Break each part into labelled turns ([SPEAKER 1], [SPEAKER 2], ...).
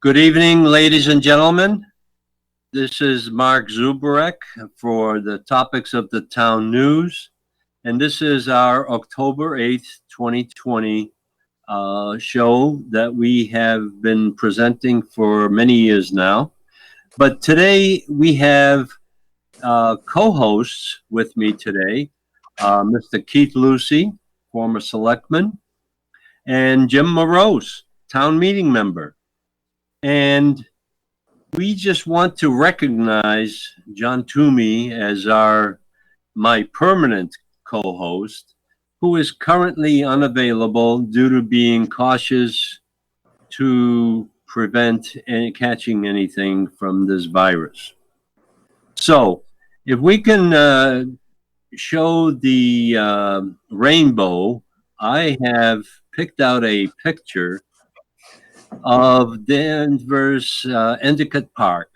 [SPEAKER 1] Good evening, ladies and gentlemen. This is Mark Zubarek for the topics of the town news, and this is our October 8th, 2020 show that we have been presenting for many years now. But today we have co-hosts with me today, Mr. Keith Lucy, former selectman, and Jim Morose, town meeting member. And we just want to recognize John Toomey as my permanent co-host, who is currently unavailable due to being cautious to prevent catching anything from this virus. So, if we can show the rainbow, I have picked out a picture of Denver's Endicott Park.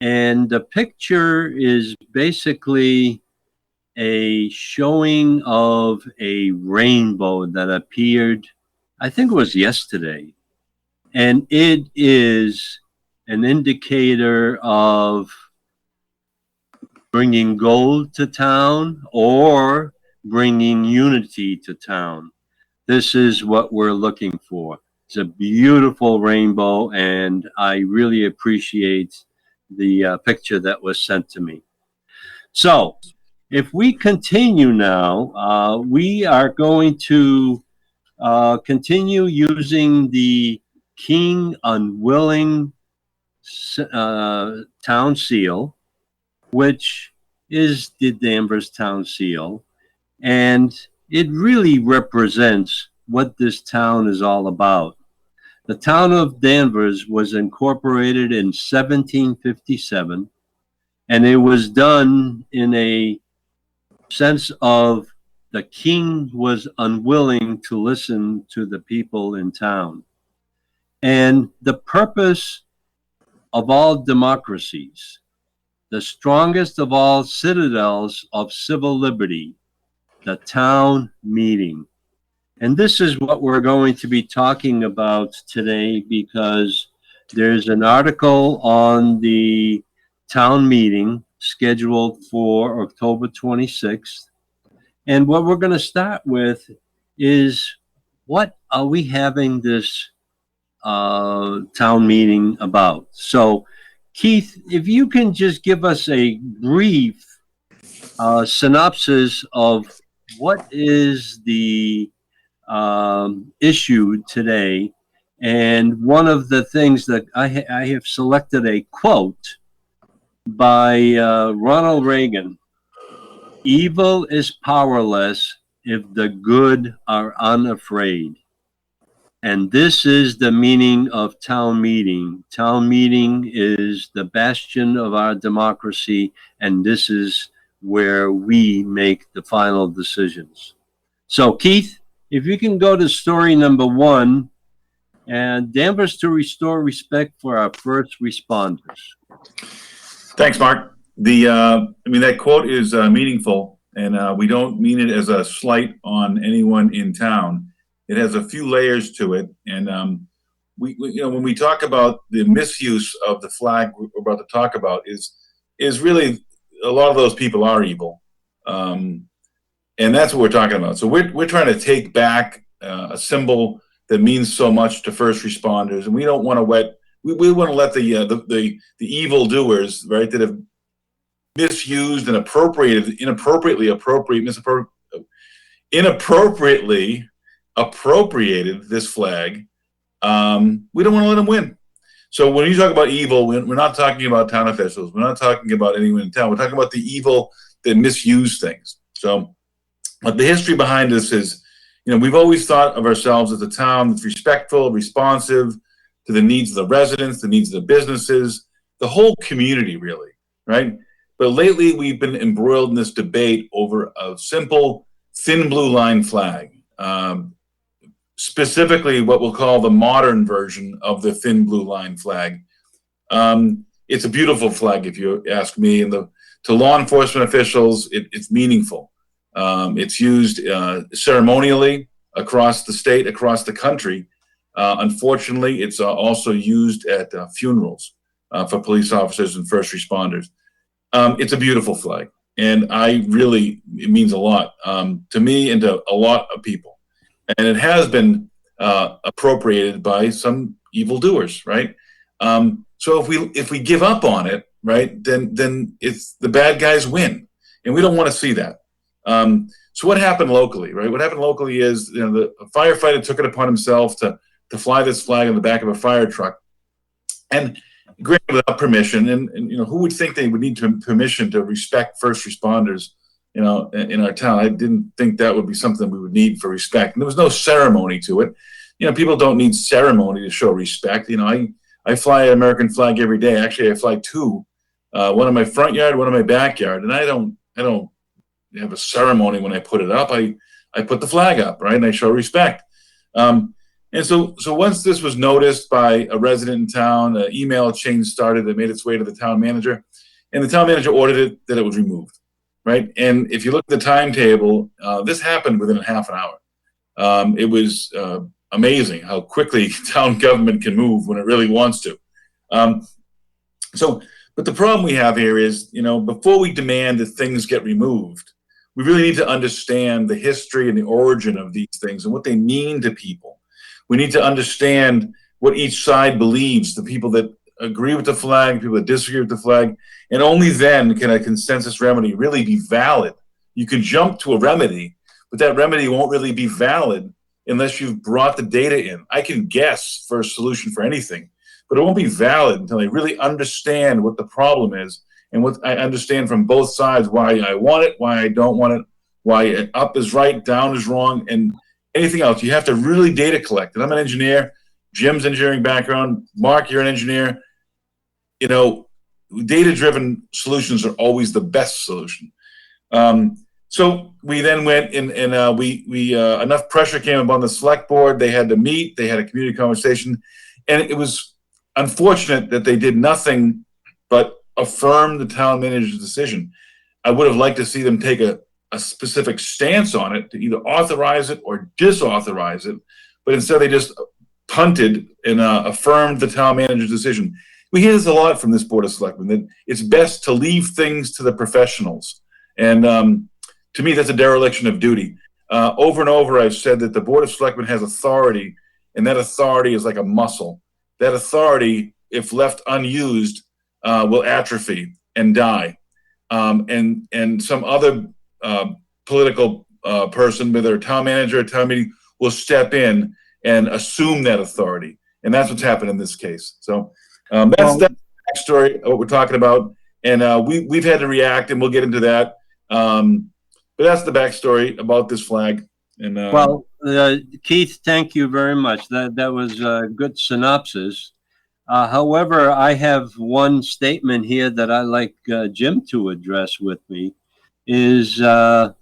[SPEAKER 1] And the picture is basically a showing of a rainbow that appeared, I think it was yesterday. And it is an indicator of bringing gold to town or bringing unity to town. This is what we're looking for. It's a beautiful rainbow, and I really appreciate the picture that was sent to me. So, if we continue now, we are going to continue using the King Unwilling town seal, which is the Danvers town seal, and it really represents what this town is all about. The town of Danvers was incorporated in 1757, and it was done in a sense of the king was unwilling to listen to the people in town. And the purpose of all democracies, the strongest of all citadels of civil liberty, the town meeting. And this is what we're going to be talking about today, because there's an article on the town meeting scheduled for October 26th. And what we're going to start with is, what are we having this town meeting about? So, Keith, if you can just give us a brief synopsis of what is the issue today. And one of the things that I have selected a quote by Ronald Reagan: "Evil is powerless if the good are unafraid." And this is the meaning of town meeting. Town meeting is the bastion of our democracy, and this is where we make the final decisions. So, Keith, if you can go to story number 1, and Danvers to restore respect for our first responders.
[SPEAKER 2] Thanks, Mark. That quote is meaningful, and we don't mean it as a slight on anyone in town. It has a few layers to it, and when we talk about the misuse of the flag we're about to talk about, is really a lot of those people are evil, and that's what we're talking about. So we're trying to take back a symbol that means so much to first responders, and we don't want to we want to let the evil doers, right, that have misused and inappropriately appropriated this flag. We don't want to let them win. So when you talk about evil, we're not talking about town officials. We're not talking about anyone in town. We're talking about the evil that misuse things. So, but the history behind this is, we've always thought of ourselves as a town that's respectful, responsive to the needs of the residents, the needs of the businesses, the whole community, really, right? But lately, we've been embroiled in this debate over a simple, thin blue line flag. Specifically what we'll call the modern version of the thin blue line flag. It's a beautiful flag, if you ask me, and to law enforcement officials, it's meaningful. It's used ceremonially across the state, across the country, Unfortunately, it's also used at funerals for police officers and first responders. It's a beautiful flag, and it means a lot to me and to a lot of people. And it has been appropriated by some evildoers, right? So if we give up on it, right, then it's the bad guys win, and we don't want to see that. So what happened locally, right? What happened locally is the firefighter took it upon himself to fly this flag on the back of a fire truck, and granted without permission. And who would think they would need permission to respect first responders? In our town, I didn't think that would be something we would need for respect. And there was no ceremony to it. People don't need ceremony to show respect. I fly an American flag every day. Actually, I fly two, one in my front yard, one in my backyard, and I don't have a ceremony when I put it up. I put the flag up, right, and I show respect. And so once this was noticed by a resident in town, an email chain started that made its way to the town manager, and the town manager ordered it that it was removed, right? And if you look at the timetable, this happened within a half an hour. It was amazing how quickly town government can move when it really wants to. But the problem we have here is, before we demand that things get removed, we really need to understand the history and the origin of these things and what they mean to people. We need to understand what each side believes, the people that agree with the flag, people that disagree with the flag, and only then can a consensus remedy really be valid. You can jump to a remedy, but that remedy won't really be valid unless you've brought the data in. I can guess for a solution for anything, but it won't be valid until I really understand what the problem is and what I understand from both sides, why I want it, why I don't want it, why up is right, down is wrong, and anything else. You have to really data collect. And I'm an engineer. Jim's engineering background. Mark, you're an engineer. Data-driven solutions are always the best solution. So we then went and enough pressure came upon the select board. They had to meet. They had a community conversation. And it was unfortunate that they did nothing but affirm the town manager's decision. I would have liked to see them take a specific stance on it to either authorize it or disauthorize it, but instead they just punted and affirmed the town manager's decision. We hear this a lot from this Board of Selectmen, that it's best to leave things to the professionals. And to me, that's a dereliction of duty. Over and over, I've said that the Board of Selectmen has authority, and that authority is like a muscle. That authority, if left unused, will atrophy and die. And some other political person, whether a town manager or a town meeting, will step in and assume that authority. And that's what's happened in this case. So that's the backstory of what we're talking about. And we've had to react, and we'll get into that. But that's the backstory about this flag. And
[SPEAKER 1] Keith, thank you very much. That was a good synopsis. However, I have one statement here that I'd like Jim to address with me. Is on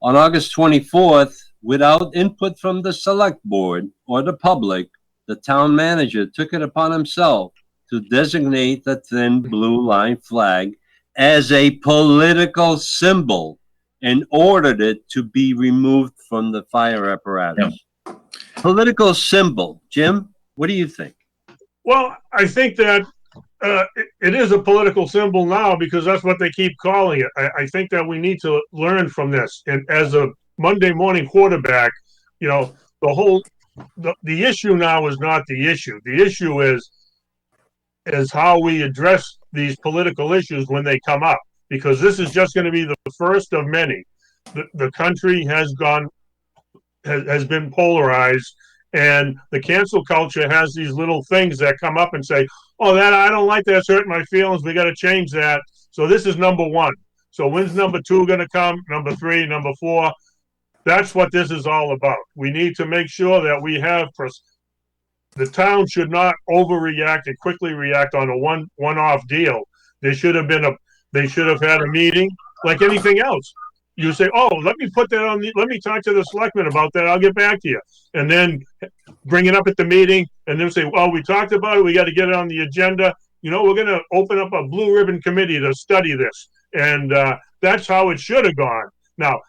[SPEAKER 1] August 24th, without input from the select board or the public, the town manager took it upon himself to designate the thin blue line flag as a political symbol and ordered it to be removed from the fire apparatus. Yeah. Political symbol. Jim, what do you think?
[SPEAKER 3] Well, I think that it is a political symbol now because that's what they keep calling it. I think that we need to learn from this. And as a Monday morning quarterback, the issue now is not the issue. The issue is how we address these political issues when they come up, because this is just going to be the first of many. The country has been polarized. And the cancel culture has these little things that come up and say, oh, that I don't like, that's hurting my feelings. We got to change that. So this is number one. So when's number two going to come? Number three, number four? That's what this is all about. We need to make sure that we have the town should not overreact and quickly react on a one-off deal. They should have had a meeting like anything else. You say, oh, let me put that on let me talk to the selectmen about that. I'll get back to you. And then bring it up at the meeting and then say, well, we talked about it. We got to get it on the agenda. We're going to open up a blue ribbon committee to study this. And that's how it should have gone. Now,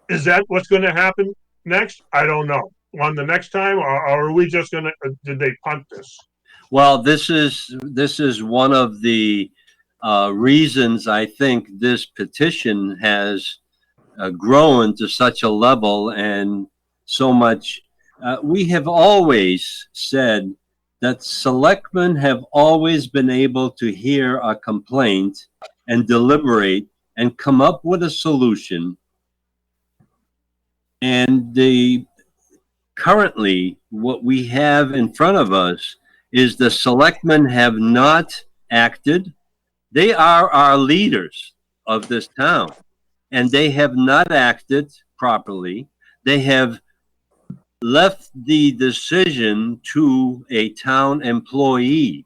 [SPEAKER 3] is that what's going to happen next? I don't know. on the next time, or are we just gonna, did they punt this?
[SPEAKER 1] Well, this is one of the reasons I think this petition has grown to such a level and so much. We have always said that selectmen have always been able to hear a complaint and deliberate and come up with a solution. And currently, what we have in front of us is the selectmen have not acted. They are our leaders of this town, and they have not acted properly. They have left the decision to a town employee.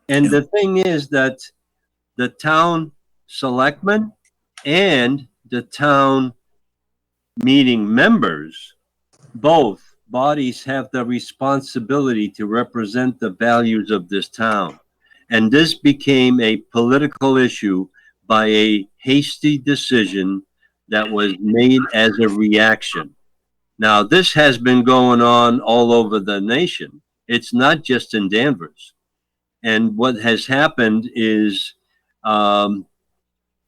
[SPEAKER 1] And the thing is that the town selectmen and the town meeting members, both bodies have the responsibility to represent the values of this town. And this became a political issue by a hasty decision that was made as a reaction. Now, this has been going on all over the nation. It's not just in Danvers. And what has happened is the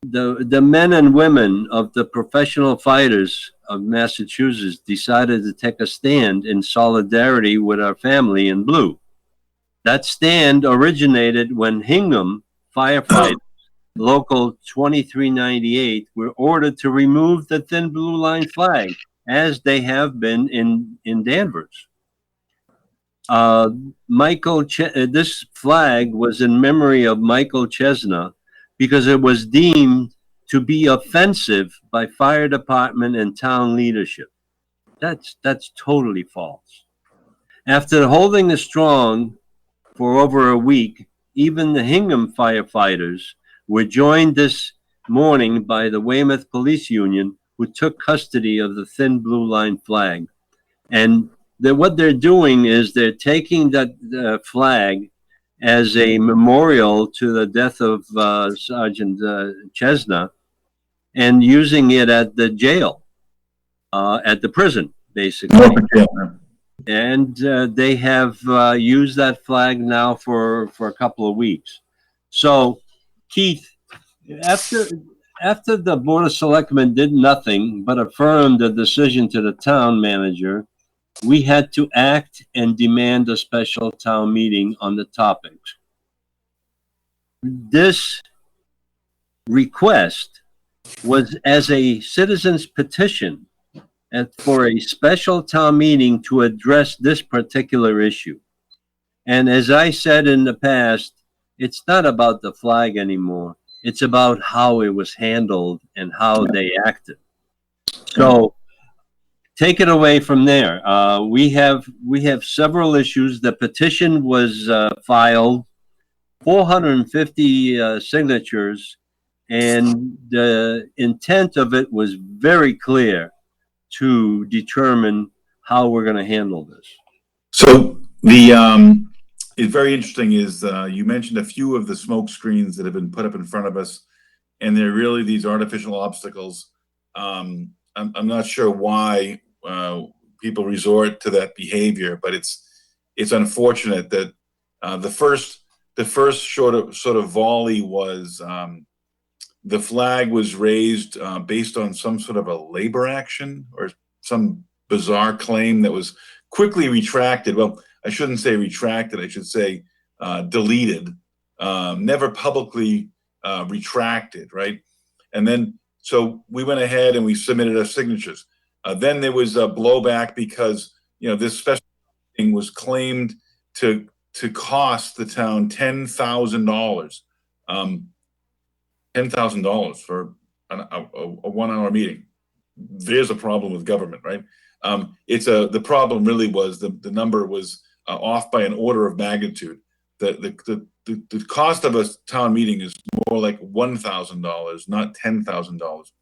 [SPEAKER 1] men and women of the professional fighters of Massachusetts decided to take a stand in solidarity with our family in blue. That stand originated when Hingham firefighters, Local 2398, were ordered to remove the thin blue line flag, as they have been in Danvers. This flag was in memory of Michael Chesna because it was deemed to be offensive by fire department and town leadership. That's totally false. After holding the strong for over a week, even the Hingham firefighters were joined this morning by the Weymouth Police Union, who took custody of the thin blue line flag. And what they're doing is they're taking that flag as a memorial to the death of Sergeant Chesna and using it at the jail, at the prison, basically. And they have used that flag now for a couple of weeks. So, Keith, after the Board of Selectmen did nothing but affirm the decision to the town manager, we had to act and demand a special town meeting on the topic. This request was as a citizen's petition for a special town meeting to address this particular issue. And as I said in the past, it's not about the flag anymore. It's about how it was handled and how they acted. So take it away from there. We have several issues. The petition was filed, 450 signatures, and the intent of it was very clear to determine how we're going to handle this.
[SPEAKER 2] So it's very interesting is you mentioned a few of the smoke screens that have been put up in front of us, and they're really these artificial obstacles. I'm not sure why people resort to that behavior, but it's unfortunate that the first sort of volley was the flag was raised based on some sort of a labor action or some bizarre claim that was quickly retracted. Well, I shouldn't say retracted, I should say deleted, never publicly retracted, right? And then, so we went ahead and we submitted our signatures. Then there was a blowback because, this special thing was claimed to cost the town $10,000. $10,000 for a 1 hour meeting. There's a problem with government, right? The problem really was the number was off by an order of magnitude. The cost of a town meeting is more like $1,000, not $10,000.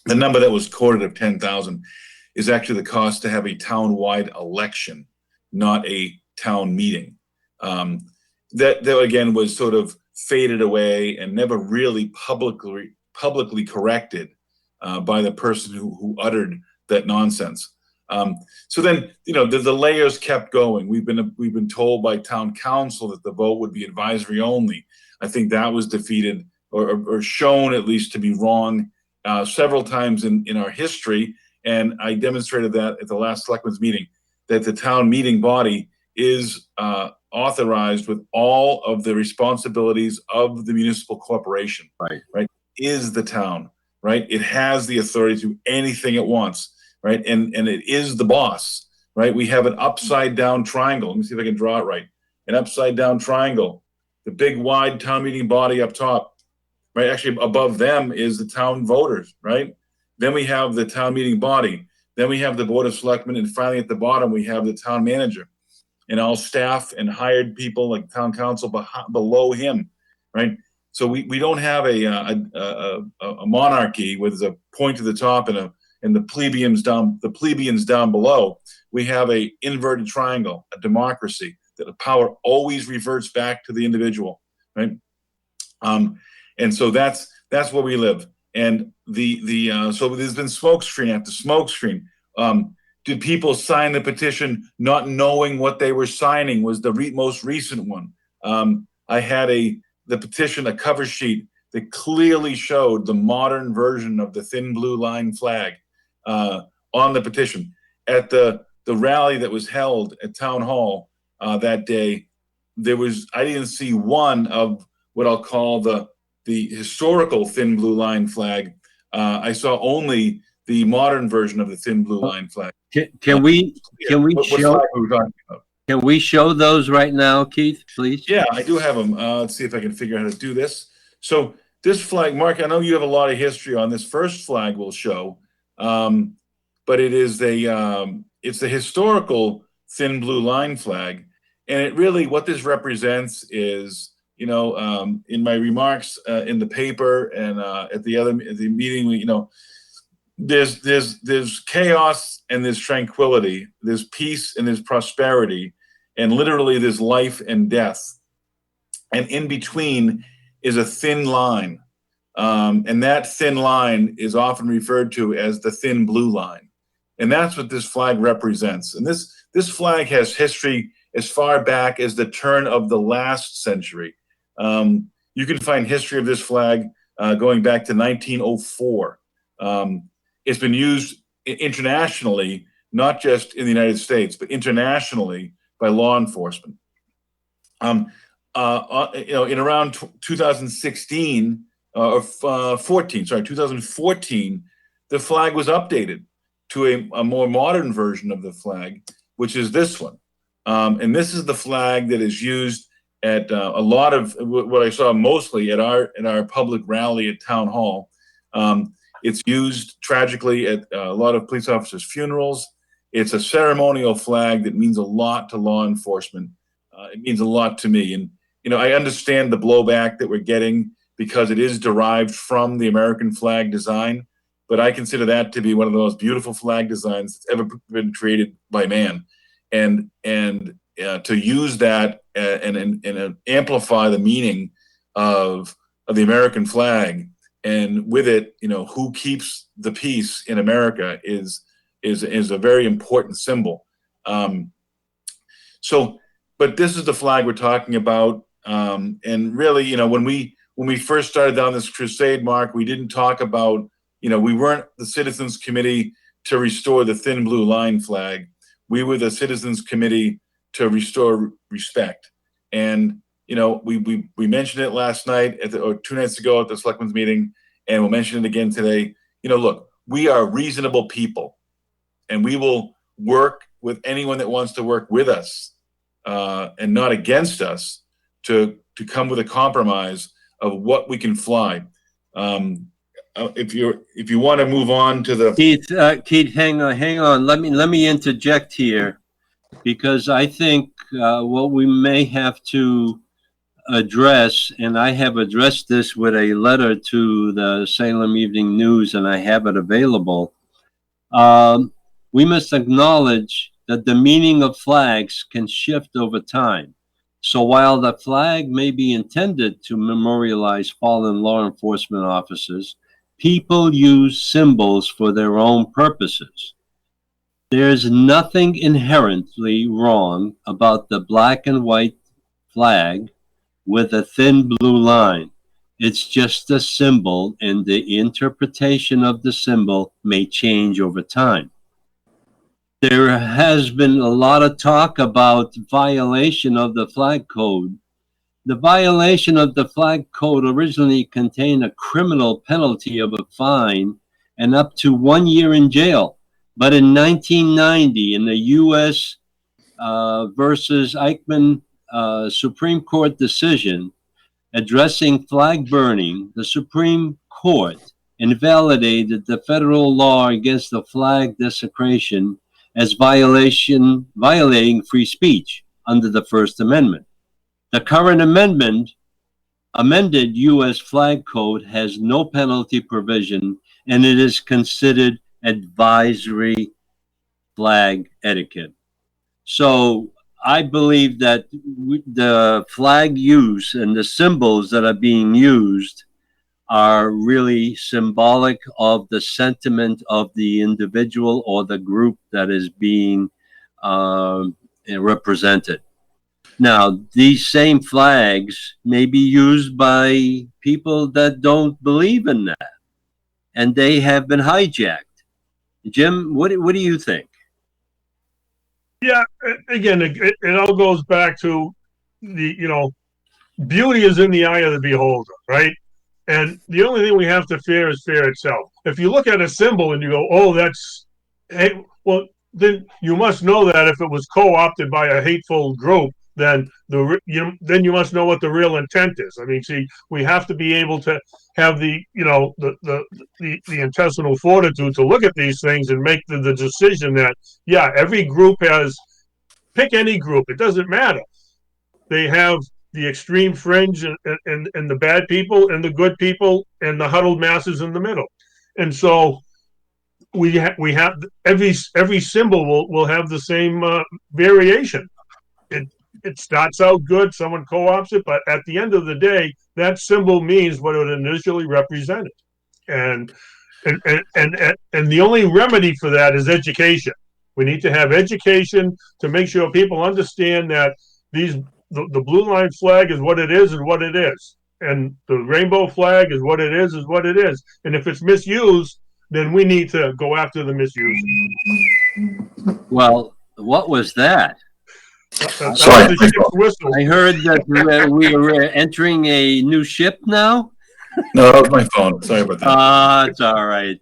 [SPEAKER 2] The number that was quoted of 10,000 is actually the cost to have a town-wide election, not a town meeting. That again was sort of faded away and never really publicly corrected by the person who uttered that nonsense. So then, the layers kept going. We've been told by town council that the vote would be advisory only. I think that was defeated or shown at least to be wrong several times in our history. And I demonstrated that at the last selectmen's meeting, that the town meeting body is authorized with all of the responsibilities of the municipal corporation. Right. Is the town, right? It has the authority to do anything it wants, right? And it is the boss, right? We have an upside down triangle. Let me see if I can draw it right. An upside down triangle. The big wide town meeting body up top, right? Actually, above them is the town voters, right? Then we have the town meeting body. Then we have the board of selectmen, and finally at the bottom we have the town manager, and all staff and hired people like town council below him, right? So we don't have a monarchy where there's a point to the top and the plebeians down below. We have a inverted triangle, a democracy, that the power always reverts back to the individual, right? And so that's where we live. And so there's been smokescreen after smokescreen. Did people sign the petition not knowing what they were signing? Was the most recent one. I had the petition, a cover sheet that clearly showed the modern version of the thin blue line flag on the petition. At the rally that was held at Town Hall that day, I didn't see one of what I'll call the historical thin blue line flag. I saw only the modern version of the thin blue line flag.
[SPEAKER 1] Can we
[SPEAKER 2] what
[SPEAKER 1] show?
[SPEAKER 2] flag are we talking about?
[SPEAKER 1] Can we show those right now, Keith, please?
[SPEAKER 2] Yeah, I do have them. Let's see if I can figure out how to do this. So this flag, Mark, I know you have a lot of history on this. First flag we'll show, but it is it's the historical thin blue line flag, and it really, what this represents is, in my remarks in the paper and at the meeting, there's chaos and there's tranquility, there's peace and there's prosperity, and literally there's life and death. And in between is a thin line. And that thin line is often referred to as the thin blue line. And that's what this flag represents. And this flag has history as far back as the turn of the last century. You can find history of this flag going back to 1904. It's been used internationally, not just in the United States, but internationally by law enforcement. In around 2016 2014, the flag was updated to a more modern version of the flag, which is this one. And this is the flag that is used at a lot of what I saw mostly at our public rally at Town Hall. It's used tragically at a lot of police officers' funerals. It's a ceremonial flag that means a lot to law enforcement. It means a lot to me. And, I understand the blowback that we're getting because it is derived from the American flag design, but I consider that to be one of the most beautiful flag designs that's ever been created by man. And to use that and amplify the meaning of the American flag, and with it, who keeps the peace in America is a very important symbol. But this is the flag we're talking about. And really, when we first started down this crusade, Mark, we didn't talk about, we weren't the Citizens Committee to restore the thin blue line flag. We were the Citizens Committee to restore respect. And we mentioned it last night or 2 nights ago at the Selectmen's meeting, and we'll mention it again today. Look, we are reasonable people, and we will work with anyone that wants to work with us and not against us to come with a compromise of what we can fly. If you want to move on to the
[SPEAKER 1] Keith, hang on. Let me interject here, because I think what we may have to address, and I have addressed this with a letter to the Salem Evening News, and I have it available. We must acknowledge that the meaning of flags can shift over time. So while the flag may be intended to memorialize fallen law enforcement officers, people use symbols for their own purposes. There's nothing inherently wrong about the black and white flag with a thin blue line. It's just a symbol, and the interpretation of the symbol may change over time. There has been a lot of talk about violation of the flag code. The violation of the flag code originally contained a criminal penalty of a fine and up to 1 year in jail. But in 1990, in the U.S. Versus Eichmann Supreme Court decision addressing flag burning, the Supreme Court invalidated the federal law against the flag desecration as violating free speech under the First Amendment. The current amended U.S. flag code has no penalty provision, and it is considered advisory flag etiquette. So I believe that the flag use and the symbols that are being used are really symbolic of the sentiment of the individual or the group that is being represented. Now, these same flags may be used by people that don't believe in that, and they have been hijacked. Jim, what do you think?
[SPEAKER 3] Yeah, again, it all goes back to beauty is in the eye of the beholder, right? And the only thing we have to fear is fear itself. If you look at a symbol and you go, "Oh, that's," hey, well, then you must know that if it was co-opted by a hateful group, then then you must know what the real intent is. I mean, see, we have to be able to have the intestinal fortitude to look at these things and make the decision that, yeah, every group has, pick any group, it doesn't matter. They have the extreme fringe and the bad people and the good people and the huddled masses in the middle. And so we have every symbol will have the same variation. It starts out good, someone co-opts it, but at the end of the day, that symbol means what it initially represented. And the only remedy for that is education. We need to have education to make sure people understand that the blue line flag is what it is and what it is. And the rainbow flag is what it is what it is. And if it's misused, then we need to go after the misuse.
[SPEAKER 1] Well, what was that?
[SPEAKER 2] Sorry.
[SPEAKER 1] I heard that we were entering a new ship now.
[SPEAKER 2] No, that was my phone. Sorry about that.
[SPEAKER 1] It's all right.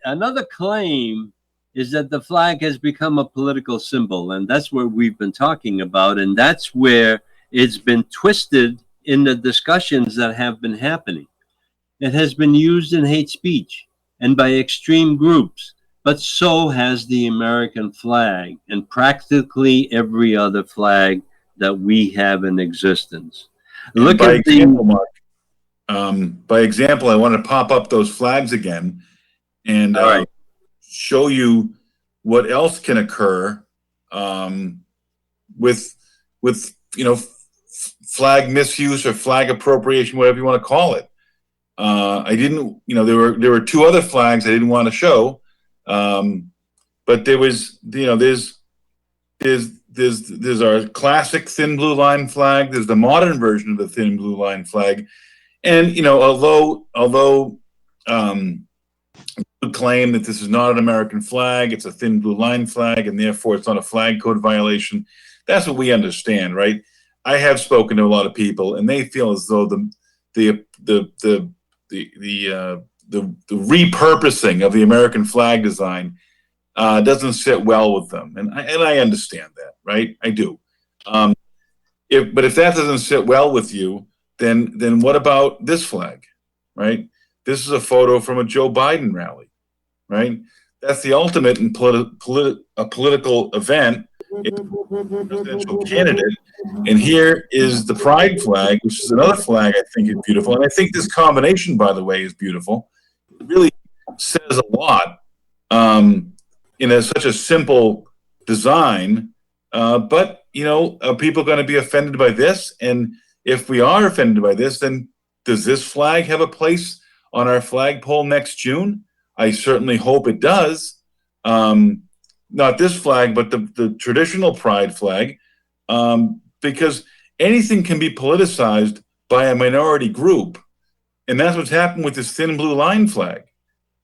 [SPEAKER 1] Another claim is that the flag has become a political symbol, and that's what we've been talking about, and that's where it's been twisted in the discussions that have been happening. It has been used in hate speech and by extreme groups, but so has the American flag and practically every other flag that we have in existence. Look
[SPEAKER 2] by
[SPEAKER 1] at
[SPEAKER 2] example, Mark. By example, I want to pop up those flags again and show you what else can occur with flag misuse or flag appropriation, whatever you want to call it. I didn't, there were two other flags I didn't want to show, but there was, there's our classic thin blue line flag. There's the modern version of the thin blue line flag, and although would claim that this is not an American flag, it's a thin blue line flag, and therefore it's not a flag code violation. That's what we understand, right? I have spoken to a lot of people, and they feel as though the repurposing of the American flag design doesn't sit well with them, and I understand that, right? I do. But if that doesn't sit well with you, then what about this flag, right? This is a photo from a Joe Biden rally, right? That's the ultimate in a political event, presidential candidate. And here is the pride flag, which is another flag I think is beautiful. And I think this combination, by the way, is beautiful. It really says a lot in such a simple design. But, are people going to be offended by this? And if we are offended by this, then does this flag have a place on our flagpole next June? I certainly hope it does. not this flag, but the traditional pride flag, because anything can be politicized by a minority group. And that's what's happened with this thin blue line flag,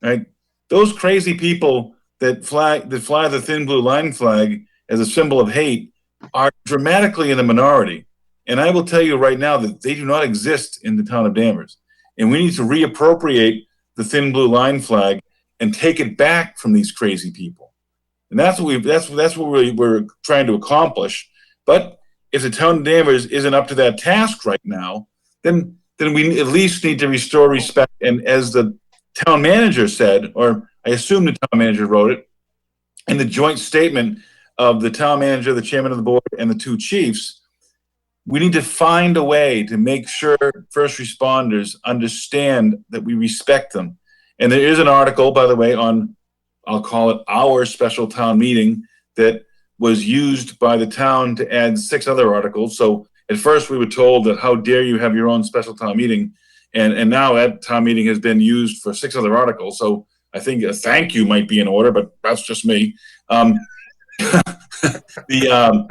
[SPEAKER 2] right? Those crazy people that fly the thin blue line flag as a symbol of hate are dramatically in the minority. And I will tell you right now that they do not exist in the town of Danvers. And we need to reappropriate the thin blue line flag and take it back from these crazy people. And that's what we're trying to accomplish. But if the town of Danvers isn't up to that task right now, then we at least need to restore respect. And as the town manager said, or I assume the town manager wrote it, in the joint statement of the town manager, the chairman of the board, and the two chiefs, we need to find a way to make sure first responders understand that we respect them. And there is an article, by the way, on, I'll call it our special town meeting, that was used by the town to add 6 other articles. So at first we were told that how dare you have your own special town meeting. And now that town meeting has been used for 6 other articles. So I think a thank you might be in order, but that's just me.
[SPEAKER 1] But you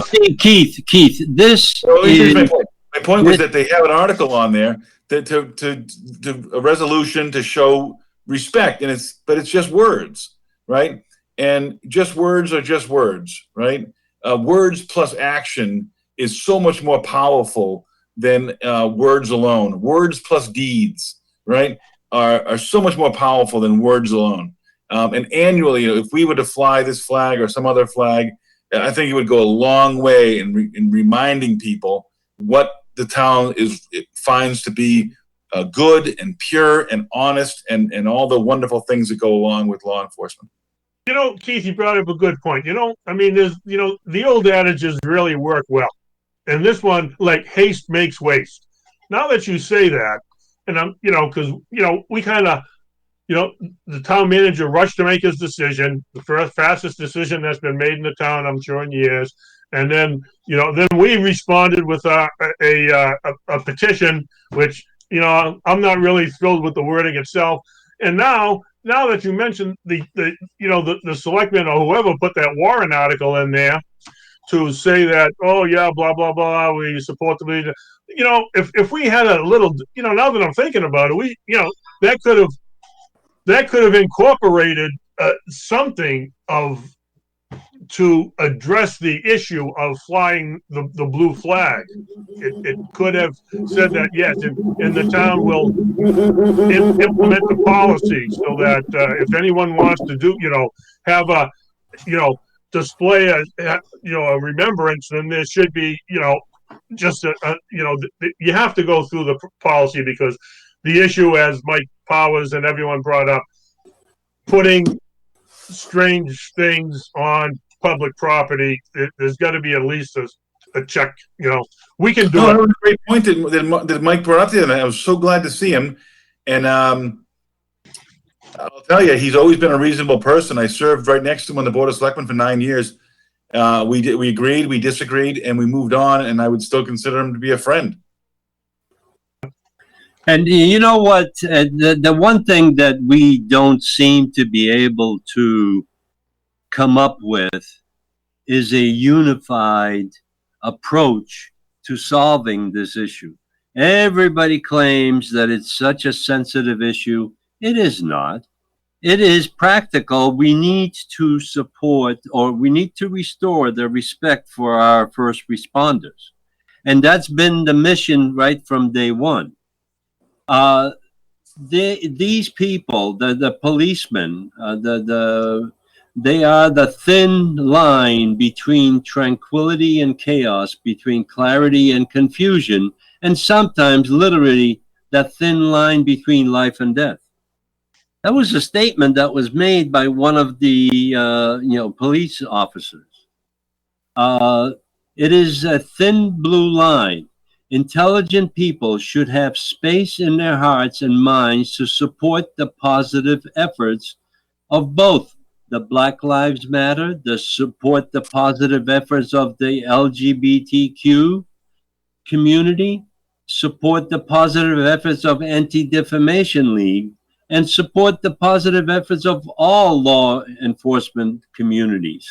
[SPEAKER 1] see, Keith, this is...
[SPEAKER 2] My point was that they have an article on there to a resolution to show respect, but it's just words, right? And just words are just words, right? Words plus action is so much more powerful than words alone. Words plus deeds, right, are so much more powerful than words alone. And annually, if we were to fly this flag or some other flag, I think it would go a long way in reminding people what the town finds to be good and pure and honest and all the wonderful things that go along with law enforcement.
[SPEAKER 3] You know, Keith, you brought up a good point. I mean, there's, the old adages really work well. And this one, like, haste makes waste. Now that you say that, and I'm, because, we kind of, the town manager rushed to make his decision, the fastest decision that's been made in the town, I'm sure, in years. And then, then we responded with a petition, which, I'm not really thrilled with the wording itself. And now that you mentioned the selectmen or whoever put that Warren article in there to say that, oh yeah, blah, blah, blah, we support the leader. If we had a little, now that I'm thinking about it, that could have incorporated something to address the issue of flying the blue flag. It could have said that, yes, and the town will implement the policy so that if anyone wants to do, have a, display a remembrance, then there should be, just you have to go through the policy, because the issue, as Mike Powers and everyone brought up, putting strange things on public property, there's got to be at least a check. We can do it.
[SPEAKER 2] That was a great point that Mike brought up there, and I was so glad to see him. And I'll tell you, he's always been a reasonable person. I served right next to him on the Board of Selectmen for 9 years. We agreed, we disagreed, and we moved on, and I would still consider him to be a friend.
[SPEAKER 1] And you know what? The one thing that we don't seem to be able to come up with is a unified approach to solving this issue. Everybody claims that it's such a sensitive issue. It is not. It is practical. We need to support, or we need to restore the respect for our first responders. And that's been the mission right from day one. These people, the policemen, they are the thin line between tranquility and chaos, between clarity and confusion, and sometimes literally that thin line between life and death. That was a statement that was made by one of the police officers. It is a thin blue line. Intelligent people should have space in their hearts and minds to support the positive efforts of both the Black Lives Matter, to support the positive efforts of the LGBTQ community, support the positive efforts of Anti-Defamation League, and support the positive efforts of all law enforcement communities.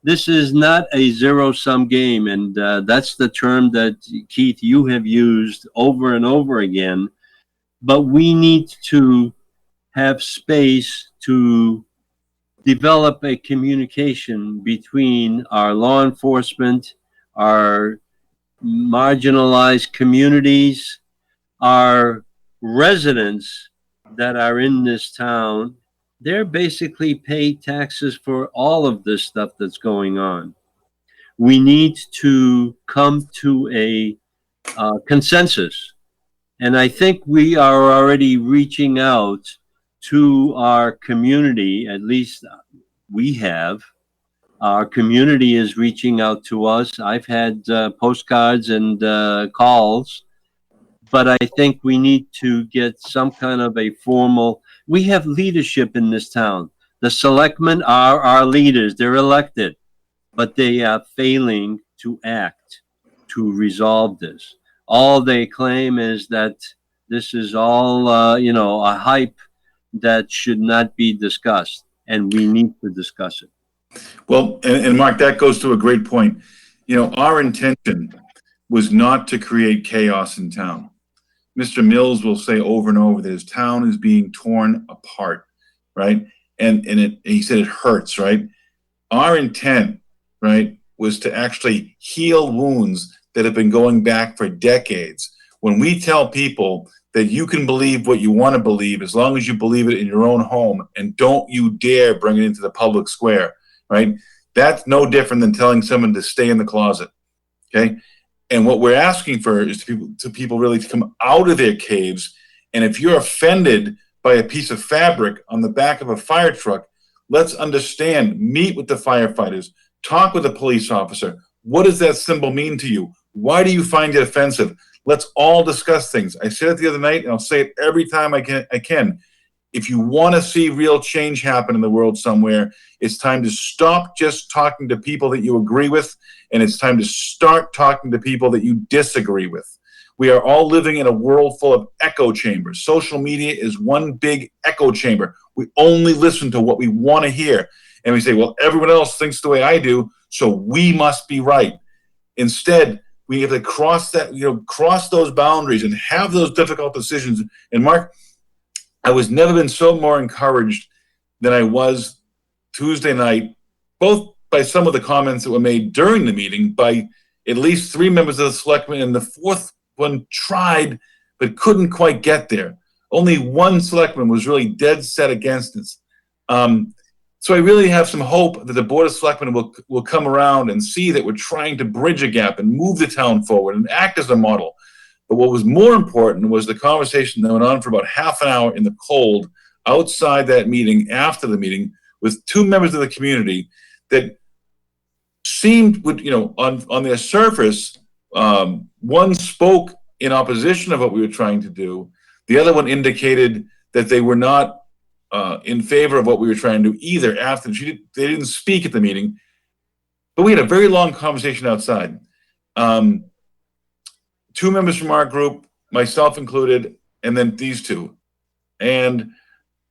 [SPEAKER 1] This is not a zero-sum game, and that's the term that, Keith, you have used over and over again. But we need to have space to develop a communication between our law enforcement, our marginalized communities, our residents that are in this town. They're basically pay taxes for all of this stuff that's going on. We need to come to a consensus. And I think we are already reaching out to our community, at least we have. Our community is reaching out to us. I've had postcards and calls, but I think we need to get some kind of a formal, we have leadership in this town. The selectmen are our leaders. They're elected, but they are failing to act to resolve this. All they claim is that this is all, a hype that should not be discussed, and we need to discuss it.
[SPEAKER 2] Well, and Mark, that goes to a great point. Our intention was not to create chaos in town. Mr. Mills will say over and over that his town is being torn apart, right? And he said it hurts, right? Our intent, right, was to actually heal wounds that have been going back for decades. When we tell people that you can believe what you want to believe as long as you believe it in your own home, and don't you dare bring it into the public square, right? That's no different than telling someone to stay in the closet, okay? And what we're asking for is to people really to come out of their caves. And if you're offended by a piece of fabric on the back of a fire truck, let's understand, meet with the firefighters, talk with a police officer. What does that symbol mean to you? Why do you find it offensive? Let's all discuss things. I said it the other night, and I'll say it every time I can. If you want to see real change happen in the world somewhere, it's time to stop just talking to people that you agree with, and it's time to start talking to people that you disagree with. We are all living in a world full of echo chambers. Social media is one big echo chamber. We only listen to what we want to hear. And we say, well, everyone else thinks the way I do, so we must be right. Instead, we have to cross those boundaries and have those difficult decisions. And Mark, I was never been so more encouraged than I was Tuesday night, both by some of the comments that were made during the meeting by at least 3 members of the selectmen, and the fourth one tried but couldn't quite get there. Only one selectman was really dead set against this. So I really have some hope that the Board of Selectmen will come around and see that we're trying to bridge a gap and move the town forward and act as a model. But what was more important was the conversation that went on for about half an hour in the cold outside that meeting, after the meeting, with 2 members of the community that seemed, on their surface, one spoke in opposition of what we were trying to do. The other one indicated that they were not in favor of what we were trying to do either. They didn't speak at the meeting, but we had a very long conversation outside. 2 members from our group, myself included, and then these 2. And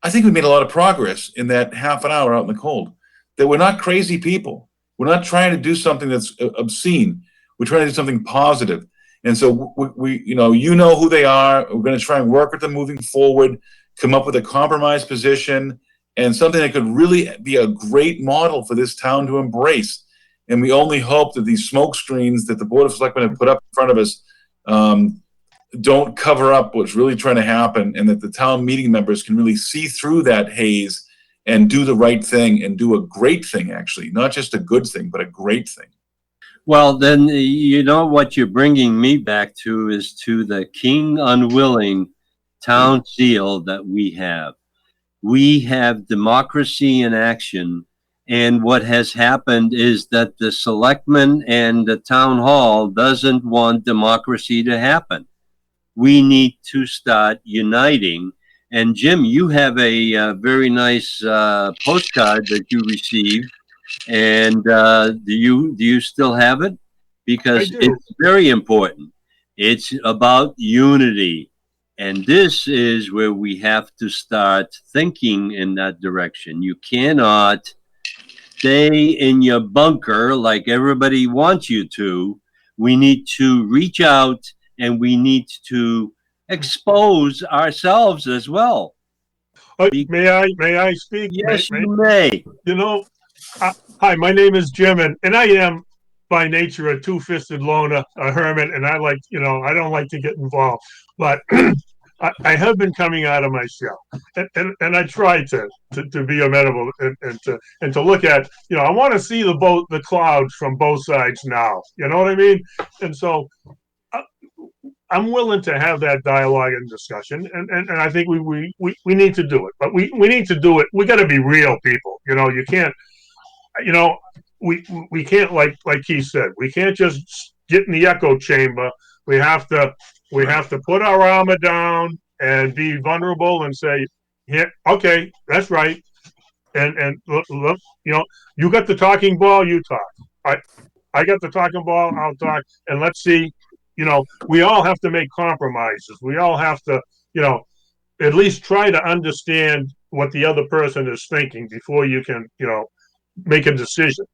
[SPEAKER 2] I think we made a lot of progress in that half an hour out in the cold. That we're not crazy people. We're not trying to do something that's obscene. We're trying to do something positive. And so we you know who they are. We're going to try and work with them moving forward, come up with a compromise position, and something that could really be a great model for this town to embrace. And we only hope that these smoke screens that the Board of Selectmen have put up in front of us don't cover up what's really trying to happen, and that the town meeting members can really see through that haze and do the right thing, and do a great thing, actually. Not just a good thing, but a great thing.
[SPEAKER 1] Well, then, what you're bringing me back to is to the king unwilling town seal that we have. We have democracy in action, and what has happened is that the selectmen and the town hall doesn't want democracy to happen. We need to start uniting. And Jim, you have a very nice postcard that you received. And do you still have it? Because it's very important. It's about unity. And this is where we have to start thinking in that direction. You cannot stay in your bunker like everybody wants you to. We need to reach out and we need to expose ourselves as well.
[SPEAKER 3] May I speak?
[SPEAKER 1] Yes, you may.
[SPEAKER 3] You know, hi, my name is Jim, and I am by nature a two-fisted loner, a hermit, and I like, I don't like to get involved, but I have been coming out of my shell, and I try to be amenable and to look at, I want to see the clouds from both sides now. You know what I mean? And so I'm willing to have that dialogue and discussion, and I think we need to do it, but we need to do it. We got to be real people. You can't, we can't like he said, we can't just get in the echo chamber. We have to put our armor down and be vulnerable and say, yeah, okay, that's right, and look, you got the talking ball, you talk. I got the talking ball, I'll talk, and let's see. We all have to make compromises. We all have to, at least try to understand what the other person is thinking before you can, make a decision.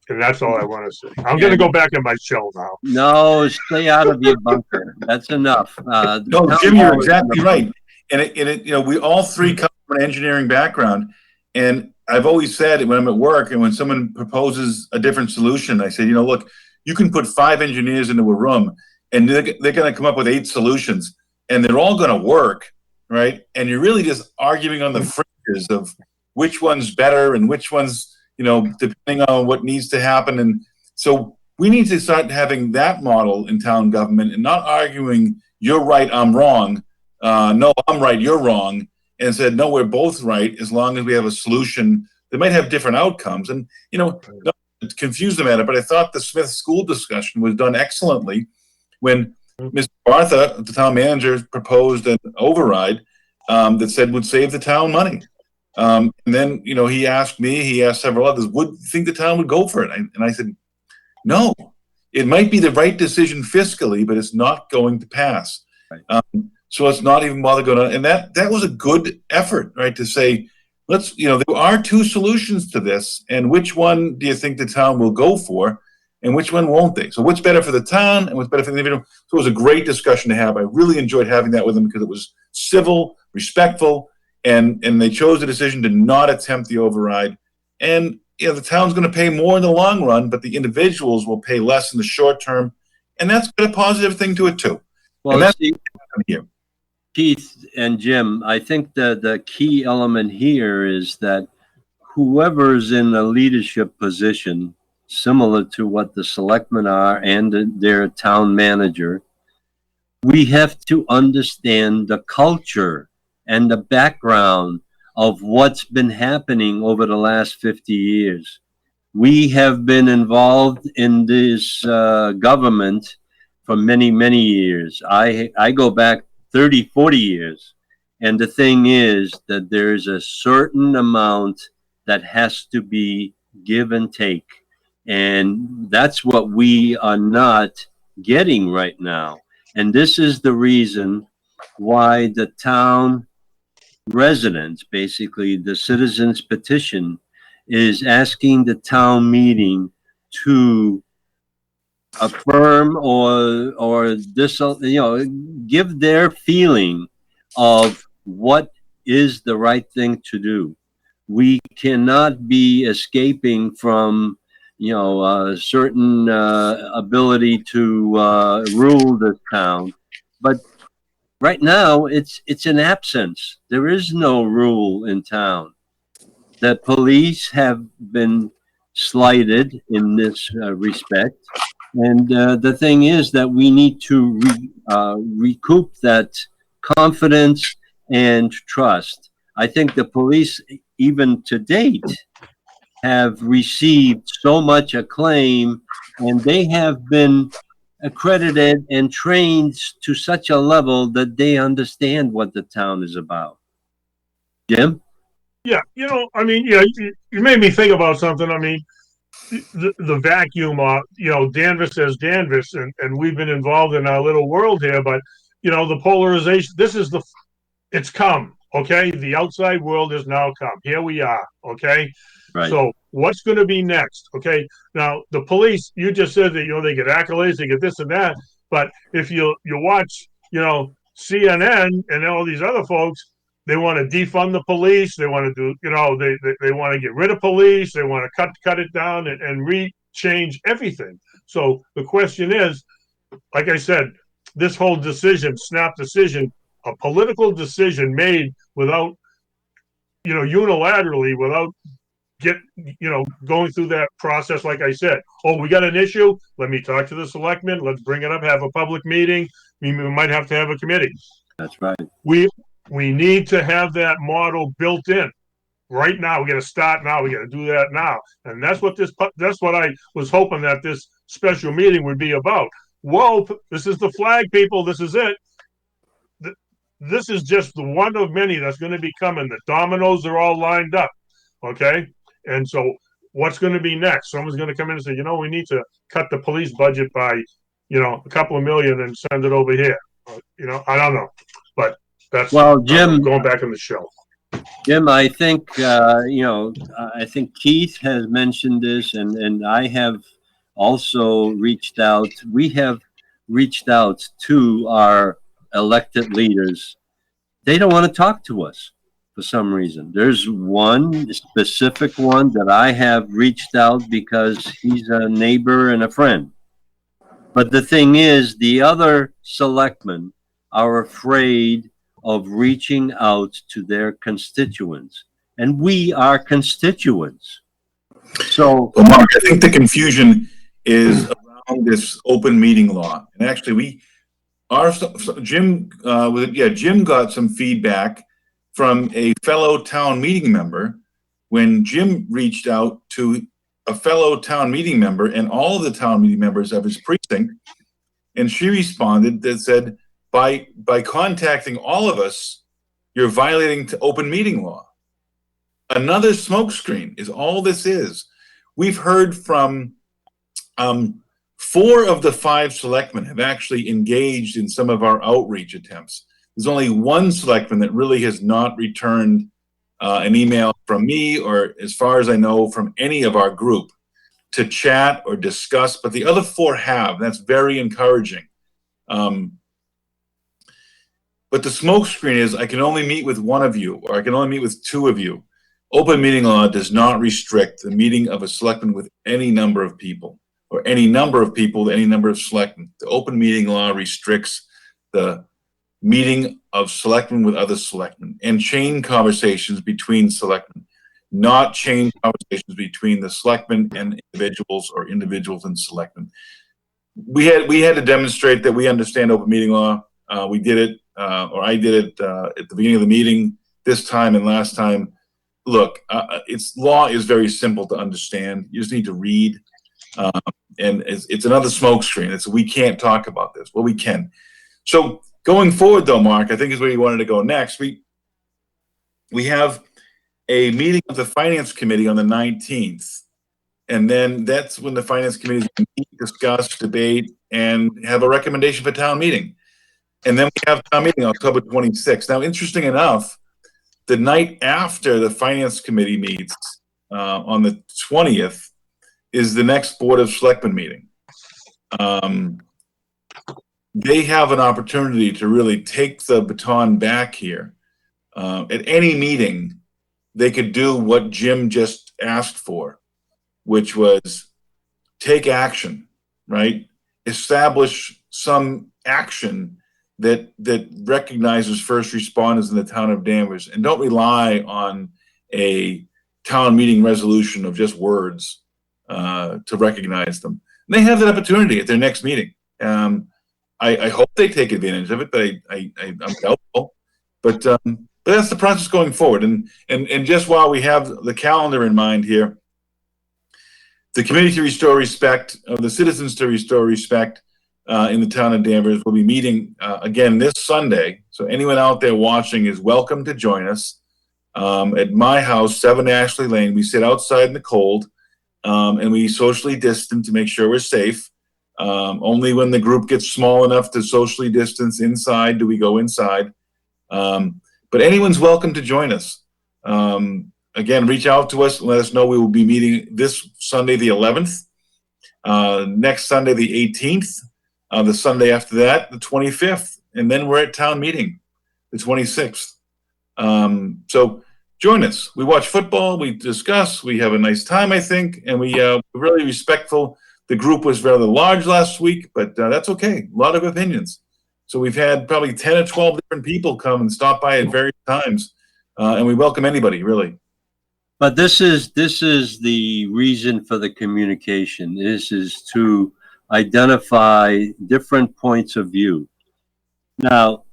[SPEAKER 3] And that's all I want to say. I'm going to go back in my shell now.
[SPEAKER 1] No, stay out of your bunker. That's enough.
[SPEAKER 2] No, Jim, you're exactly right. And we all three come from an engineering background. And I've always said when I'm at work and when someone proposes a different solution, I say, look, you can put 5 engineers into a room and they're going to come up with 8 solutions and they're all going to work, right? And you're really just arguing on the fringes of which one's better and which one's, depending on what needs to happen. And so we need to start having that model in town government and not arguing, you're right, I'm wrong. No, I'm right, you're wrong. And said, no, we're both right as long as we have a solution that might have different outcomes. And, not to confuse the matter, but I thought the Smith School discussion was done excellently when Mr. Bartha, the town manager, proposed an override that said would save the town money. And then, he asked me, he asked several others, would you think the town would go for it? And I said, no, it might be the right decision fiscally, but it's not going to pass. Right. So let's not even bother going on. And that was a good effort, right? To say, there are 2 solutions to this. And which one do you think the town will go for? And which one won't they? So what's better for the town and what's better for the individual? So it was a great discussion to have. I really enjoyed having that with them because it was civil, respectful, and they chose the decision to not attempt the override. And the town's going to pay more in the long run, but the individuals will pay less in the short term. And that's got a positive thing to it too.
[SPEAKER 1] Well, that's here. Keith and Jim, I think the key element here is that whoever's in a leadership position, similar to what the selectmen are and their town manager, we have to understand the culture and the background of what's been happening over the last 50 years. We have been involved in this government for many, many years. I go back 30, 40 years. And the thing is that there's a certain amount that has to be give and take. And that's what we are not getting right now. And this is the reason why the town residents, basically the citizens petition, is asking the town meeting to affirm or this, give their feeling of what is the right thing to do. We cannot be escaping from a certain ability to rule this town, but right now it's an absence. There is no rule in town. The police have been slighted in this respect, and the thing is that we need to recoup that confidence and trust. I think the police, even to date, have received so much acclaim, and they have been accredited and trained to such a level that they understand what the town is about. Jim?
[SPEAKER 3] Yeah, you made me think about something. I mean, the vacuum, Danvers says Danvers, and we've been involved in our little world here, but the polarization. It's come. Okay, the outside world has now come. Here we are. Okay,
[SPEAKER 1] Right.
[SPEAKER 3] so what's going to be next? Okay, now the police. You just said that they get accolades, they get this and that. But if you watch, CNN and all these other folks, they want to defund the police. They want to do, they want to get rid of police. They want to cut it down and change everything. So the question is, like I said, this whole snap decision, a political decision made without, unilaterally, without going through that process. Like I said, we got an issue. Let me talk to the selectmen. Let's bring it up. Have a public meeting. We might have to have a committee.
[SPEAKER 1] That's right.
[SPEAKER 3] We need to have that model built in right now. We got to start now. We got to do that now. And that's what I was hoping that this special meeting would be about. Whoa, this is the flag, people. This is it. This is just the one of many that's going to be coming. The dominoes are all lined up. Okay. And so what's going to be next? Someone's going to come in and say, we need to cut the police budget by, a couple of million and send it over here. I don't know. But that's
[SPEAKER 1] Jim,
[SPEAKER 3] going back in the show.
[SPEAKER 1] Jim, I think, I think Keith has mentioned this, and I have also reached out. We have reached out to our elected leaders. They don't want to talk to us for some reason. There's one specific one that I have reached out because he's a neighbor and a friend. But the thing is, the other selectmen are afraid of reaching out to their constituents. And we are constituents. So,
[SPEAKER 2] well, Mark, I think the confusion is around this open meeting law. And actually, Jim got some feedback from a fellow town meeting member when Jim reached out to a fellow town meeting member and all of the town meeting members of his precinct. And she responded that said, by contacting all of us, you're violating the open meeting law. Another smokescreen is all this is. We've heard from 4 of the 5 selectmen have actually engaged in some of our outreach attempts. There's only one selectman that really has not returned an email from me, or as far as I know, from any of our group to chat or discuss, but the other 4 have. That's very encouraging. But the smokescreen is I can only meet with one of you, or I can only meet with 2 of you. Open meeting law does not restrict the meeting of a selectman with any number of people, or any number of people, any number of selectmen. The open meeting law restricts the meeting of selectmen with other selectmen and chain conversations between selectmen, not chain conversations between the selectmen and individuals or individuals and selectmen. We had to demonstrate that we understand open meeting law. We did it, or I did it at the beginning of the meeting this time and last time. Look, law is very simple to understand. You just need to read. And it's another smokescreen. It's we can't talk about this. Well, we can. So going forward, though, Mark, I think is where you wanted to go next. We have a meeting of the Finance Committee on the 19th, and then that's when the Finance Committee is going to meet, discuss, debate, and have a recommendation for town meeting. And then we have town meeting October 26th. Now, interesting enough, the night after the Finance Committee meets on the 20th is the next Board of Selectmen meeting. They have an opportunity to really take the baton back here. At any meeting, they could do what Jim just asked for, which was take action, right? Establish some action that recognizes first responders in the town of Danvers, and don't rely on a town meeting resolution of just words to recognize them. And they have that opportunity at their next meeting. I hope they take advantage of it, but I'm doubtful. But that's the process going forward. And just while we have the calendar in mind here, the Committee to Restore Respect, the Citizens to Restore Respect in the town of Danvers will be meeting again this Sunday. So anyone out there watching is welcome to join us at my house, 7 Ashley Lane. We sit outside in the cold and we socially distance to make sure we're safe. Only when the group gets small enough to socially distance inside do we go inside. But anyone's welcome to join us. Again, reach out to us and let us know. We will be meeting this Sunday, the 11th, next Sunday, the 18th, the Sunday after that, the 25th, and then we're at town meeting, the 26th. So join us. We watch football, we discuss, we have a nice time, I think, and we're really respectful. The group was rather large last week, but that's okay. A lot of opinions. So we've had probably 10 or 12 different people come and stop by at various times, and we welcome anybody, really.
[SPEAKER 1] But this is the reason for the communication. This is to identify different points of view. Now,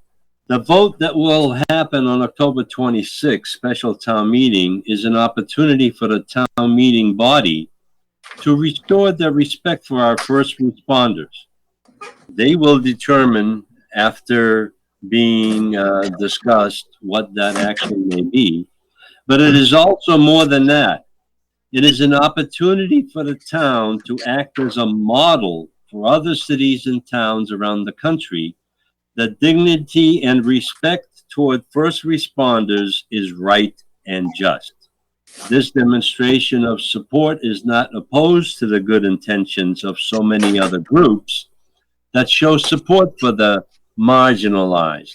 [SPEAKER 1] the vote that will happen on October 26th, special town meeting, is an opportunity for the town meeting body to restore their respect for our first responders. They will determine, after being discussed, what that action may be. But it is also more than that. It is an opportunity for the town to act as a model for other cities and towns around the country that dignity and respect toward first responders is right and just. This demonstration of support is not opposed to the good intentions of so many other groups that show support for the marginalized.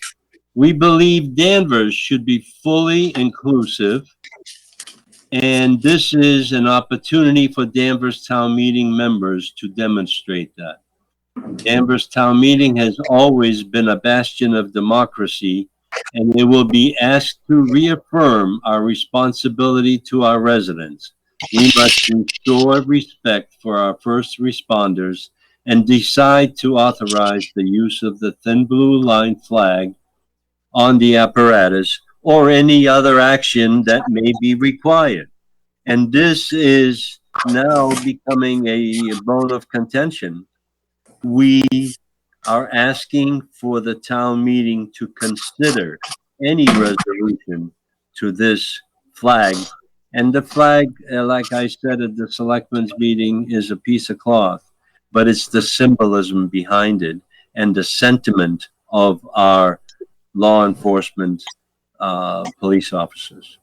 [SPEAKER 1] We believe Danvers should be fully inclusive, and this is an opportunity for Danvers Town Meeting members to demonstrate that. Danvers Town Meeting has always been a bastion of democracy, and it will be asked to reaffirm our responsibility to our residents. We must restore respect for our first responders and decide to authorize the use of the thin blue line flag on the apparatus or any other action that may be required. And this is now becoming a bone of contention. We are asking for the town meeting to consider any resolution to this flag. And the flag, like I said at the selectmen's meeting, is a piece of cloth, but it's the symbolism behind it and the sentiment of our law enforcement police officers.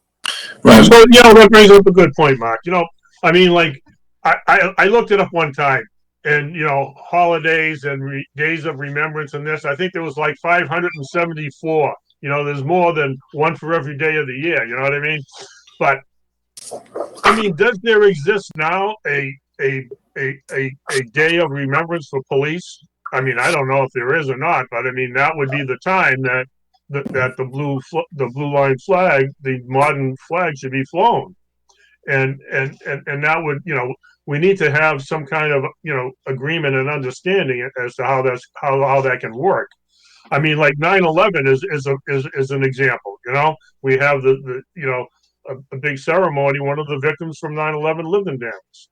[SPEAKER 2] Right.
[SPEAKER 3] So, that brings up a good point, Mark. I mean, like, I looked it up one time, and, holidays and days of remembrance and this, I think there was like 574. There's more than one for every day of the year, you know what I mean? But, I mean, does there exist now a day of remembrance for police? I mean, I don't know if there is or not, but I mean, that would be the time that the blue line flag, the modern flag, should be flown, and that would, we need to have some kind of agreement and understanding as to how that can work. I mean, like 9/11 is an example. We have a big ceremony. One of the victims from 9/11 lived in Danvers,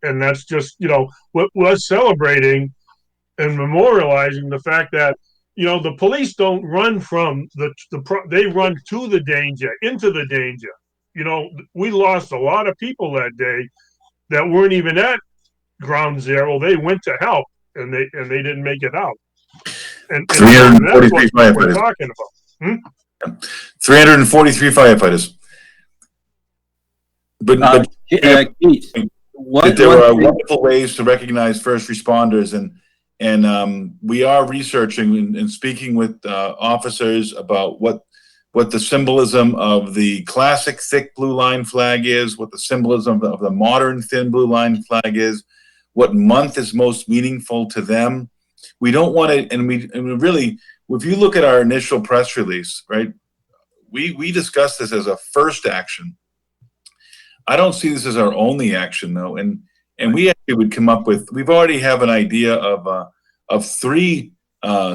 [SPEAKER 3] and that's just we're celebrating and memorializing the fact that the police don't run from they run to the danger, into the danger. We lost a lot of people that day that weren't even at ground zero. They went to help, and they didn't make it out. And that's what we're talking about.
[SPEAKER 2] 343 firefighters. But
[SPEAKER 1] Keith,
[SPEAKER 2] there are wonderful ways to recognize first responders, and we are researching and speaking with officers about what the symbolism of the classic thick blue line flag is, what the symbolism of the modern thin blue line flag is, what month is most meaningful to them. We don't want to, and we really, if you look at our initial press release, right, we discussed this as a first action. I don't see this as our only action, though, and we actually would come up with. We've already have an idea of three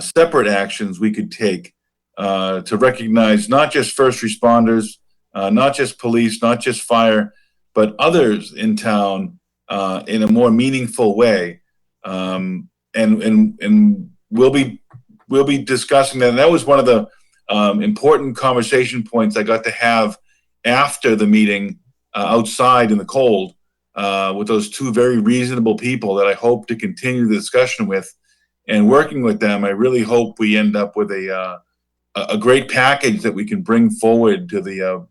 [SPEAKER 2] separate actions we could take to recognize not just first responders, not just police, not just fire, but others in town in a more meaningful way. And we'll be discussing that. And that was one of the important conversation points I got to have after the meeting outside in the cold with those two very reasonable people that I hope to continue the discussion with. And working with them, I really hope we end up with a great package that we can bring forward to the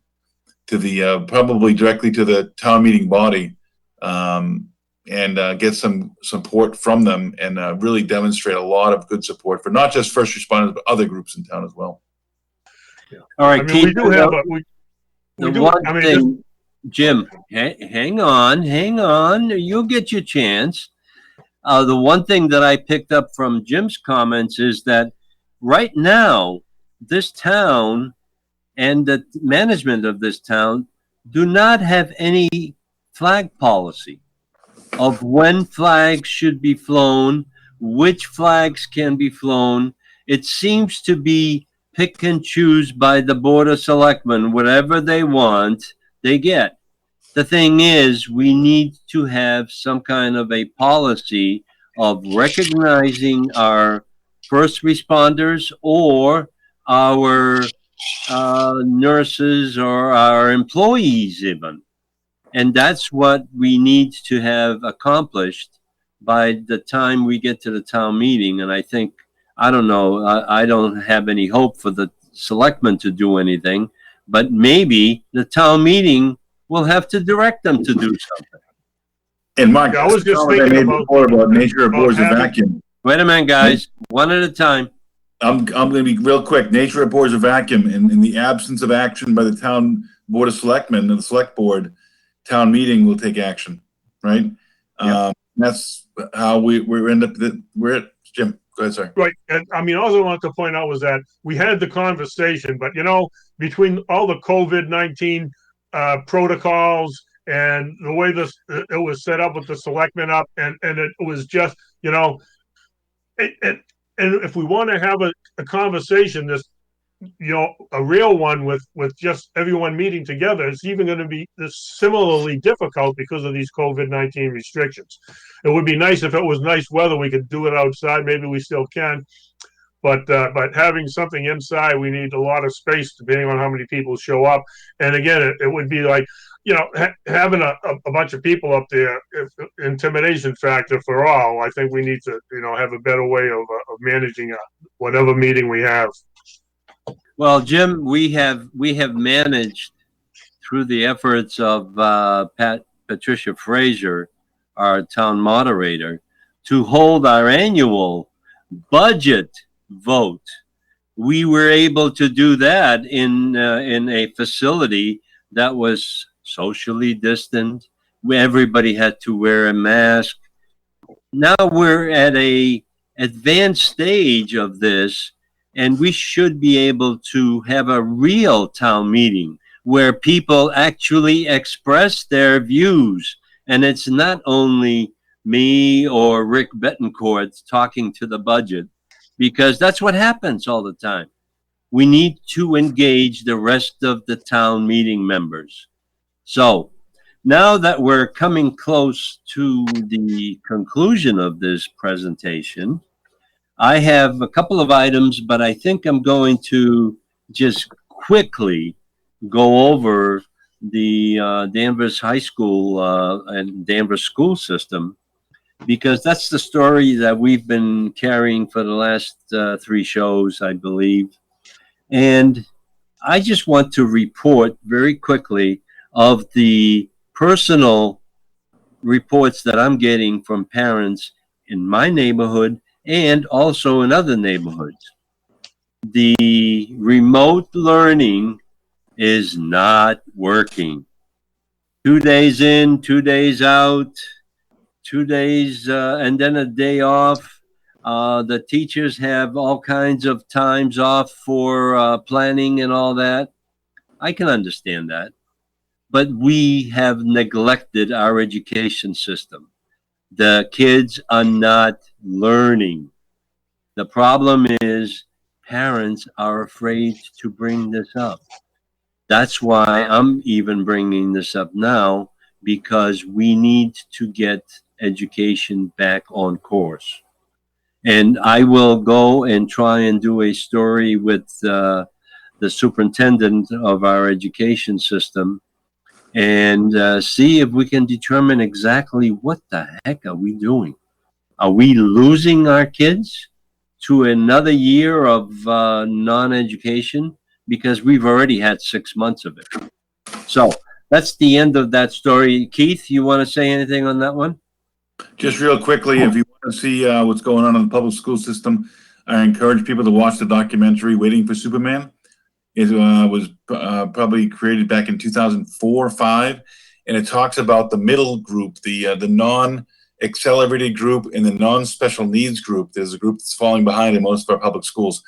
[SPEAKER 2] probably directly to the town meeting body, and get some support from them, and really demonstrate a lot of good support for not just first responders, but other groups in town as well.
[SPEAKER 1] All right,
[SPEAKER 3] I mean,
[SPEAKER 1] Keith,
[SPEAKER 3] we do have a,
[SPEAKER 1] the
[SPEAKER 3] do-
[SPEAKER 1] one
[SPEAKER 3] I mean,
[SPEAKER 1] thing, Jim, hang on, you'll get your chance. The one thing that I picked up from Jim's comments is that right now, this town and the management of this town do not have any flag policy of when flags should be flown, which flags can be flown. It seems to be pick and choose by the Board of Selectmen. Whatever they want, they get. The thing is, we need to have some kind of a policy of recognizing our first responders or our nurses or our employees even. And that's what we need to have accomplished by the time we get to the town meeting. And I think, I don't know, I don't have any hope for the selectmen to do anything, but maybe the town meeting will have to direct them to do something.
[SPEAKER 2] And Mark,
[SPEAKER 3] I was just
[SPEAKER 2] comment I
[SPEAKER 3] thinking
[SPEAKER 2] made before about nature abhors a vacuum.
[SPEAKER 1] Wait a minute, guys, one at a time.
[SPEAKER 2] I'm going to be real quick. Nature abhors a vacuum. In the absence of action by the town board of selectmen and the select board, town meeting will take action, right?
[SPEAKER 1] Yep.
[SPEAKER 2] That's how we end up. We're at Jim. Go ahead, sorry.
[SPEAKER 3] right. And I mean, also I wanted to point out was that we had the conversation, but you know, between all the COVID-19 protocols and the way this it was set up with the selectmen up, and it was just, you know, and if we want to have a conversation, this, you know, a real one with just everyone meeting together, it's even going to be similarly difficult because of these COVID-19 restrictions. It would be nice if it was nice weather, we could do it outside. Maybe we still can, but having something inside, we need a lot of space depending on how many people show up. And again, it would be like, you know, having a bunch of people up there, intimidation factor for all. I think we need to, you know, have a better way of managing whatever meeting we have.
[SPEAKER 1] Well, Jim, we have managed through the efforts of Patricia Fraser, our town moderator, to hold our annual budget vote. We were able to do that in a facility that was socially distant, where everybody had to wear a mask. Now we're at a advanced stage of this, and we should be able to have a real town meeting where people actually express their views. And it's not only me or Rick Betancourt talking to the budget, because that's what happens all the time. We need to engage the rest of the town meeting members. So now that we're coming close to the conclusion of this presentation, I have a couple of items, but I think I'm going to just quickly go over the Danvers High School and Danvers school system, because that's the story that we've been carrying for the last 3 shows, I believe. And I just want to report very quickly of the personal reports that I'm getting from parents in my neighborhood and also in other neighborhoods. The remote learning is not working. 2 days in, 2 days out, 2 days and then a day off. The teachers have all kinds of times off for planning and all that. I can understand that. But we have neglected our education system. The kids are not learning. The problem is parents are afraid to bring this up. That's why I'm even bringing this up now, because we need to get education back on course. And I will go and try and do a story with the superintendent of our education system and see if we can determine exactly what the heck are we doing. Are we losing our kids to another year of non-education? Because we've already had 6 months of it. So that's the end of that story. Keith, you want to say anything on that one?
[SPEAKER 2] Just real quickly, if you want to see what's going on in the public school system, I encourage people to watch the documentary Waiting for Superman. It was probably created back in 2004 or 5, and it talks about the middle group, the non-accelerated group and the non-special needs group. There's a group that's falling behind in most of our public schools.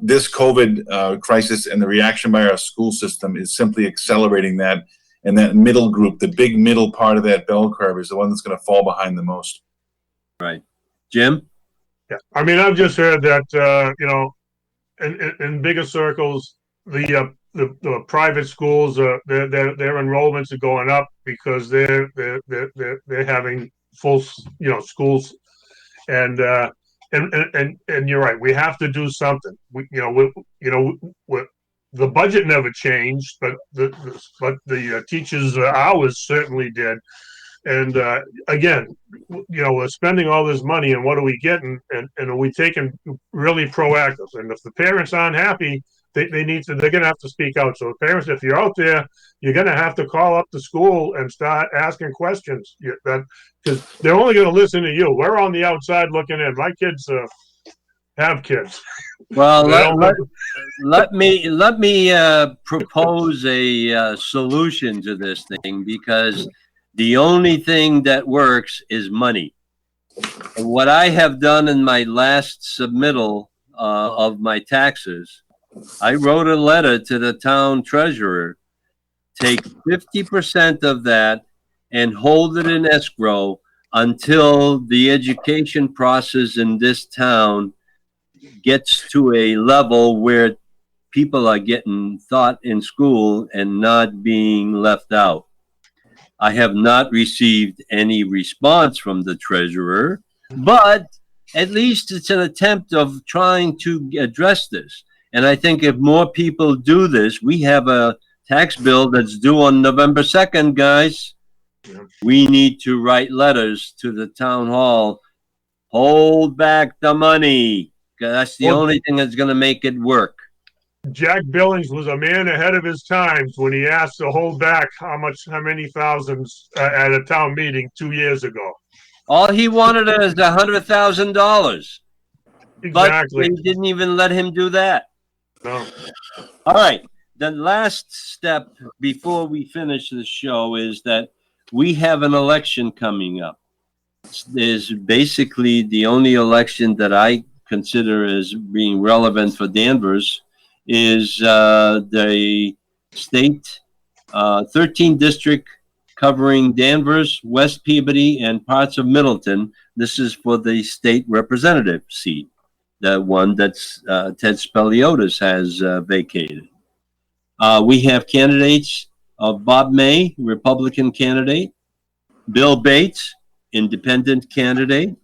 [SPEAKER 2] This COVID crisis and the reaction by our school system is simply accelerating that. And that middle group, the big middle part of that bell curve, is the one that's going to fall behind the most.
[SPEAKER 1] Right. Jim?
[SPEAKER 3] Yeah. I mean, I've just heard that, in bigger circles, the private schools, their enrollments are going up because they're having full, schools, and you're right. We have to do something. The budget never changed, but the teachers' hours certainly did. And again, we're spending all this money, and what are we getting? And are we taking really proactive? And if the parents aren't happy, they're going to have to speak out. So parents, if you're out there, you're going to have to call up the school and start asking questions. Because they're only going to listen to you. We're on the outside looking in. My kids have kids.
[SPEAKER 1] Well, let me propose a solution to this thing, because the only thing that works is money. And what I have done in my last submittal of my taxes, I wrote a letter to the town treasurer, take 50% of that and hold it in escrow until the education process in this town gets to a level where people are getting taught in school and not being left out. I have not received any response from the treasurer, but at least it's an attempt of trying to address this. And I think if more people do this, we have a tax bill that's due on November 2nd, guys. We need to write letters to the town hall. Hold back the money. That's the only thing that's going to make it work.
[SPEAKER 3] Jack Billings was a man ahead of his times when he asked to hold back how many thousands at a town meeting 2 years ago.
[SPEAKER 1] All he wanted is $100,000.
[SPEAKER 3] Exactly.
[SPEAKER 1] But they didn't even let him do that.
[SPEAKER 3] No.
[SPEAKER 1] All right. The last step before we finish the show is that we have an election coming up. It's basically the only election that I consider as being relevant for Danvers is the state 13 district covering Danvers, West Peabody, and parts of Middleton. This is for the state representative seat, the one that's Ted Speliotis has vacated. We have candidates of Bob May, Republican candidate, Bill Bates, independent candidate,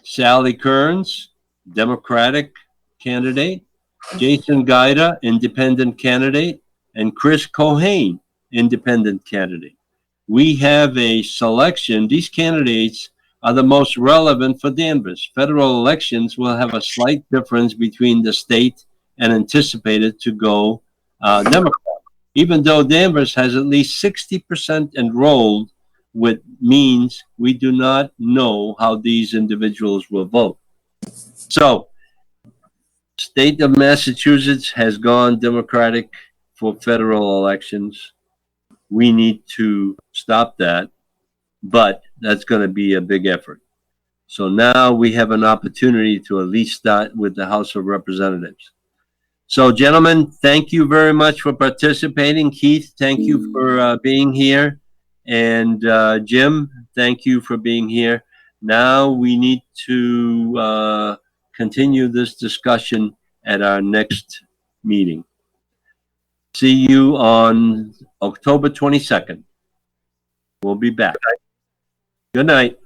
[SPEAKER 1] Sally Kearns, Democratic candidate, Jason Guida, independent candidate, and Chris Cohane, independent candidate. We have a selection. These candidates are the most relevant for Danvers. Federal elections will have a slight difference between the state and anticipated to go Democrat, even though Danvers has at least 60% enrolled, which means we do not know how these individuals will vote. So, state of Massachusetts has gone Democratic for federal elections. We need to stop that, but that's going to be a big effort. So now we have an opportunity to at least start with the House of Representatives. So, gentlemen, thank you very much for participating. Keith, thank you for being here. And Jim, thank you for being here. Now we need to continue this discussion at our next meeting. See you on October 22nd. We'll be back. Good night.